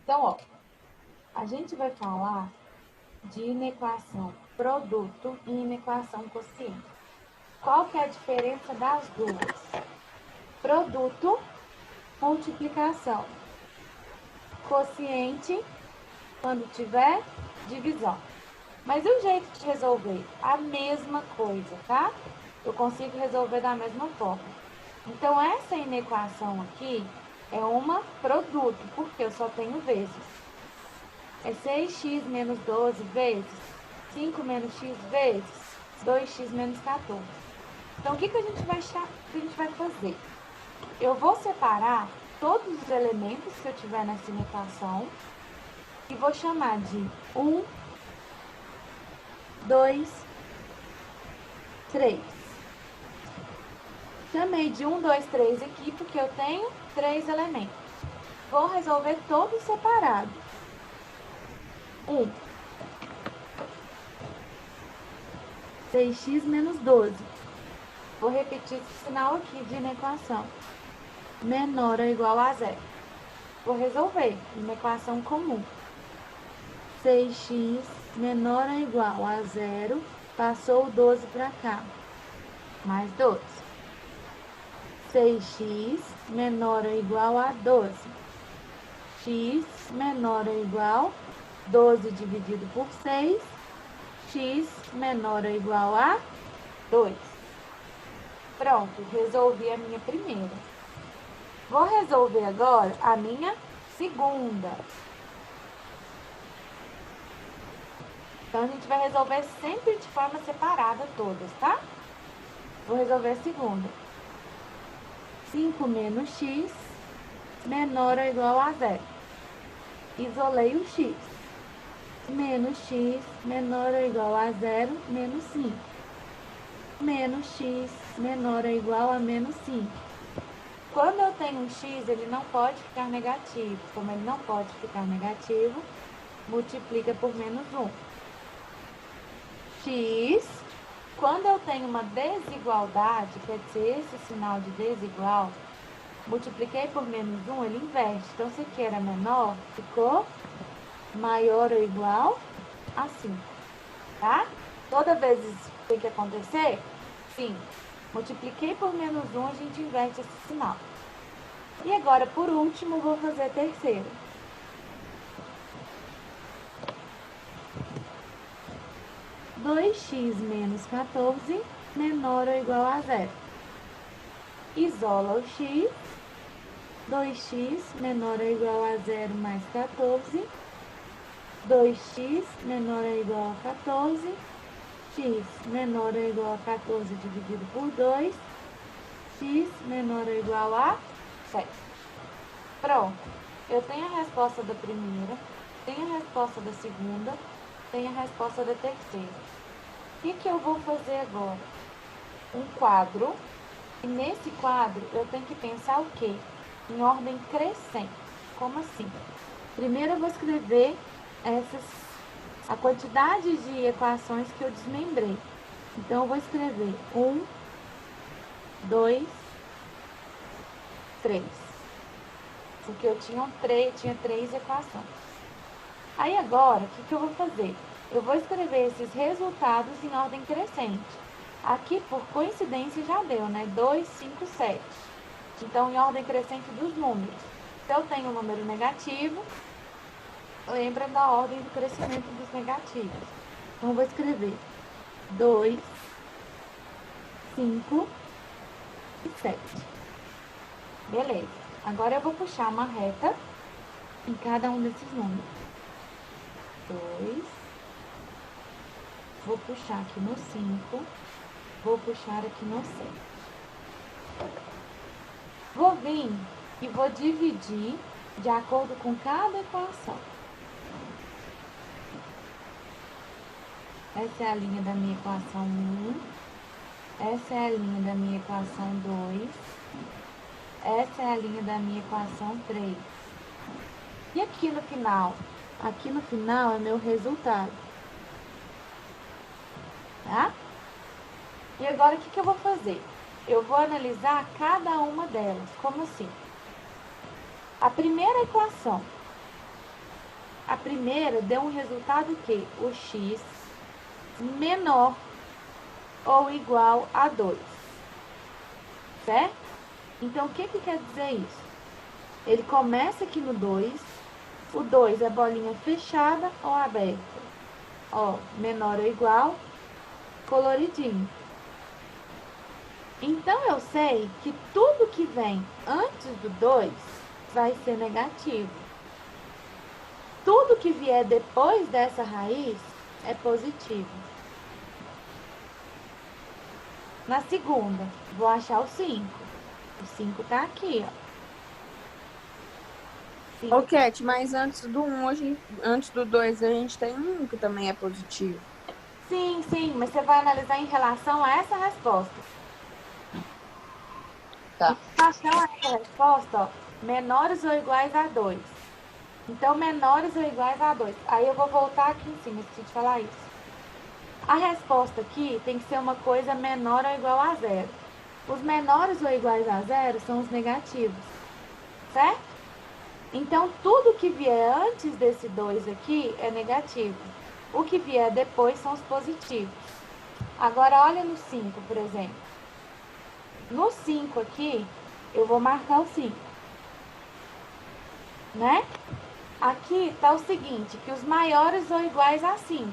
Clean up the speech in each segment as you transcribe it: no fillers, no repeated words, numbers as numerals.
Então, ó, a gente vai falar de inequação produto e inequação quociente. Qual que é a diferença das duas? Produto, multiplicação. Quociente, quando tiver divisão. Mas e o jeito de resolver? A mesma coisa, tá? Eu consigo resolver da mesma forma. Então, essa inequação aqui é uma produto, porque eu só tenho vezes. É 6x menos 12 vezes 5 menos x vezes 2x menos 14. Então, o que a gente vai fazer? Eu vou separar todos os elementos que eu tiver nessa inequação e vou chamar de 1, 2, 3. Chamei de 1, 2, 3 aqui porque eu tenho 3 elementos. Vou resolver todos separados. 1. 6x menos 12. Vou repetir esse sinal aqui de inequação. Menor ou igual a zero. Vou resolver uma equação comum. 6x menor ou igual a zero, passou o 12 para cá. Mais 12. 6x menor ou igual a 12. X menor ou igual a 12 dividido por 6. X menor ou igual a 2. Pronto, resolvi a minha primeira. Vou resolver agora a minha segunda. Então, a gente vai resolver sempre de forma separada todas, tá? Vou resolver a segunda. 5 menos x menor ou igual a zero. Isolei o x. Menos x menor ou igual a zero, menos 5. Menos x menor ou igual a menos 5. Quando eu tenho um x, ele não pode ficar negativo. Como ele não pode ficar negativo, multiplica por menos 1. X, quando eu tenho uma desigualdade, quer dizer, esse sinal de desigual, multipliquei por menos 1, ele inverte. Então, se aqui era menor, ficou maior ou igual a 5, tá? Toda vez isso tem que acontecer? Sim. Multipliquei por menos 1, a gente inverte esse sinal. E agora, por último, vou fazer a terceira. Dois x menos 14 menor ou igual a zero. Isola o x. 2x menor ou igual a zero mais 14. 2x menor ou igual a 14. X menor ou igual a 14 dividido por 2. X menor ou igual a 7. Pronto. Eu tenho a resposta da primeira, tenho a resposta da segunda, tenho a resposta da terceira. O que eu vou fazer agora? Um quadro. E nesse quadro eu tenho que pensar o quê? Em ordem crescente. Como assim? Primeiro eu vou escrever a quantidade de equações que eu desmembrei. Então, eu vou escrever 1, 2, 3. Porque eu tinha 3 equações. Aí agora, o que eu vou fazer? Eu vou escrever esses resultados em ordem crescente. Aqui, por coincidência, já deu, né? 2, 5, 7. Então, em ordem crescente dos números. Se eu tenho um número negativo, lembra da ordem do crescimento dos negativos. Então, eu vou escrever 2, 5 e 7. Beleza. Agora, eu vou puxar uma reta em cada um desses números. 2. Vou puxar aqui no 5. Vou puxar aqui no 7. Vou vir e vou dividir de acordo com cada equação. Essa é a linha da minha equação 1. Essa é a linha da minha equação 2. Essa é a linha da minha equação 3. E aqui no final? Aqui no final é meu resultado. Tá? E agora, o que eu vou fazer? Eu vou analisar cada uma delas. Como assim? A primeira equação. a primeira deu um resultado que o x menor ou igual a 2, certo? Então, o que quer dizer isso? Ele começa aqui no 2, o 2 é bolinha fechada ou aberta? Ó, menor ou igual, coloridinho. Então, eu sei que tudo que vem antes do 2 vai ser negativo. Tudo que vier depois dessa raiz é positivo. Na segunda, vou achar o 5. O 5 tá aqui, ó. Ô, Cat, mas antes do 2, a gente tem um que também é positivo. Sim, mas você vai analisar em relação a essa resposta. Tá. Em relação a essa resposta, ó, menores ou iguais a 2. Então, menores ou iguais a 2. Aí eu vou voltar aqui em cima, esqueci de falar isso. A resposta aqui tem que ser uma coisa menor ou igual a 0. Os menores ou iguais a 0 são os negativos, certo? Então, tudo que vier antes desse 2 aqui é negativo. O que vier depois são os positivos. Agora, olha no 5, por exemplo. No 5 aqui, eu vou marcar o 5, né? Aqui está o seguinte, que os maiores ou iguais a 5.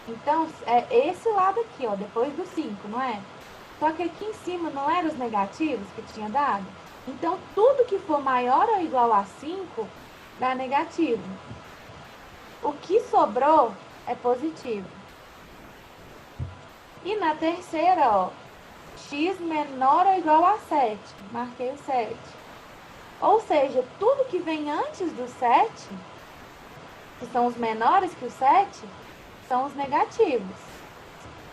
Então, é esse lado aqui, ó, depois do 5, não é? Só que aqui em cima não eram os negativos que tinha dado? Então, tudo que for maior ou igual a 5 dá negativo. O que sobrou é positivo. E na terceira, ó, x menor ou igual a 7. Marquei o 7. Ou seja, tudo que vem antes do 7, que são os menores que o 7, são os negativos.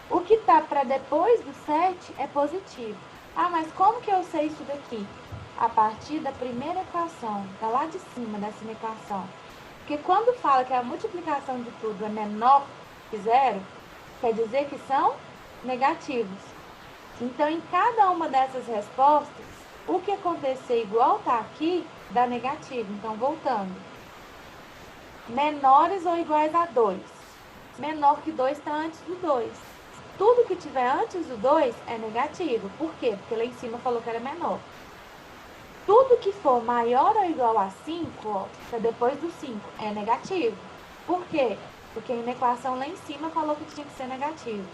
O que está para depois do 7 é positivo. Ah, mas como que eu sei isso daqui? A partir da primeira equação, tá lá de cima dessa equação. Porque quando fala que a multiplicação de tudo é menor que 0, quer dizer que são negativos. Então, em cada uma dessas respostas, o que acontecer igual está aqui, dá negativo. Então, voltando. Menores ou iguais a 2. Menor que 2 está antes do 2. Tudo que tiver antes do 2 é negativo. Por quê? Porque lá em cima falou que era menor. Tudo que for maior ou igual a 5, ó, tá depois do 5, é negativo. Por quê? Porque na equação lá em cima falou que tinha que ser negativo.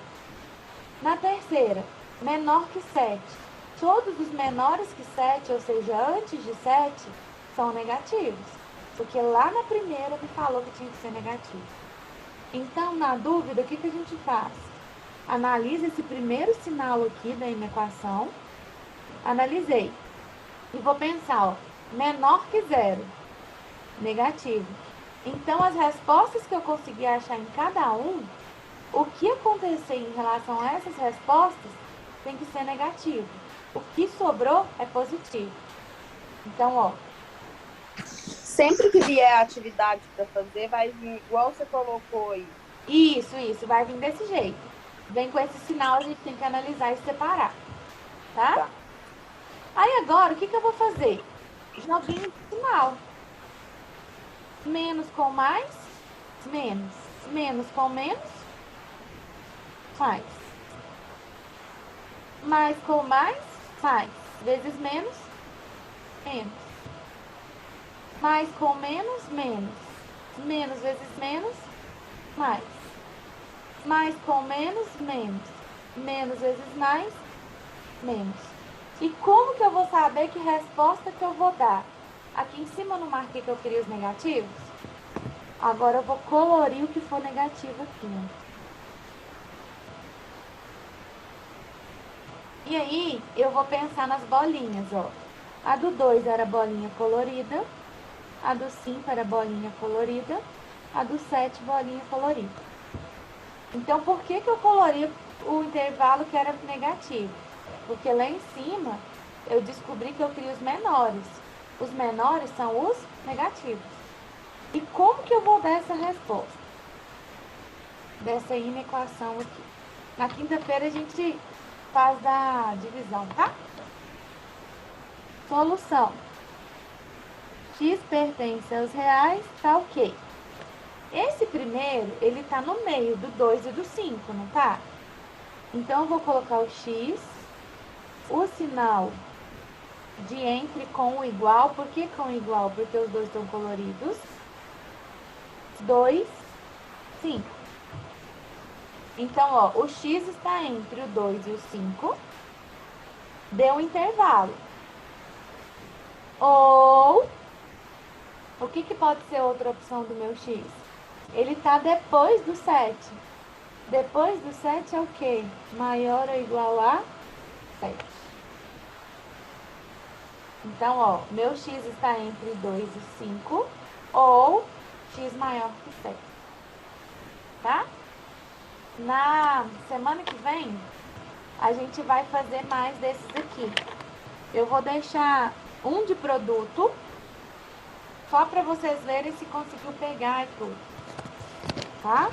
Na terceira, menor que 7. Todos os menores que 7, ou seja, antes de 7, são negativos. Porque lá na primeira me falou que tinha que ser negativo. Então, na dúvida, o que a gente faz? Analisa esse primeiro sinal aqui da equação. Analisei. E vou pensar, ó, menor que 0, negativo. Então, as respostas que eu consegui achar em cada um, o que acontecer em relação a essas respostas tem que ser negativo. O que sobrou é positivo. Então, ó. Sempre que vier a atividade para fazer, vai vir igual você colocou aí. Isso, vai vir desse jeito. Vem com esse sinal, a gente tem que analisar e separar. Tá? Aí agora, o que eu vou fazer? Joguinho de sinal. Menos com mais, menos. Menos com menos, mais. Mais com mais, mais. Vezes menos, menos. Mais com menos, menos. Menos vezes menos, mais. Mais com menos, menos. Menos vezes mais, menos. E como que eu vou saber que resposta que eu vou dar? Aqui em cima eu não marquei que eu queria os negativos? Agora eu vou colorir o que for negativo aqui, né? E aí, eu vou pensar nas bolinhas, ó. A do 2 era bolinha colorida, a do 5 era bolinha colorida, a do 7 bolinha colorida. Então, por que eu colori o intervalo que era negativo? Porque lá em cima, eu descobri que eu queria os menores. Os menores são os negativos. E como que eu vou dar essa resposta? Dessa inequação aqui. Na quinta-feira a gente faz a divisão, tá? Solução. X pertence aos reais, tá ok. Esse primeiro, ele tá no meio do 2 e do 5, não tá? Então, eu vou colocar o X, o sinal de entre com o igual. Por que com o igual? Porque os dois estão coloridos. 2, 5. Então, ó, o X está entre o 2 e o 5. Deu um intervalo. Ou, o que pode ser outra opção do meu X? Ele tá depois do 7. Depois do 7 é o quê? Maior ou igual a 7. Então, ó, meu X está entre 2 e 5, ou X maior que 7. Tá? Na semana que vem, a gente vai fazer mais desses aqui. Eu vou deixar um de produto, só para vocês verem se conseguiu pegar e tudo. Tá?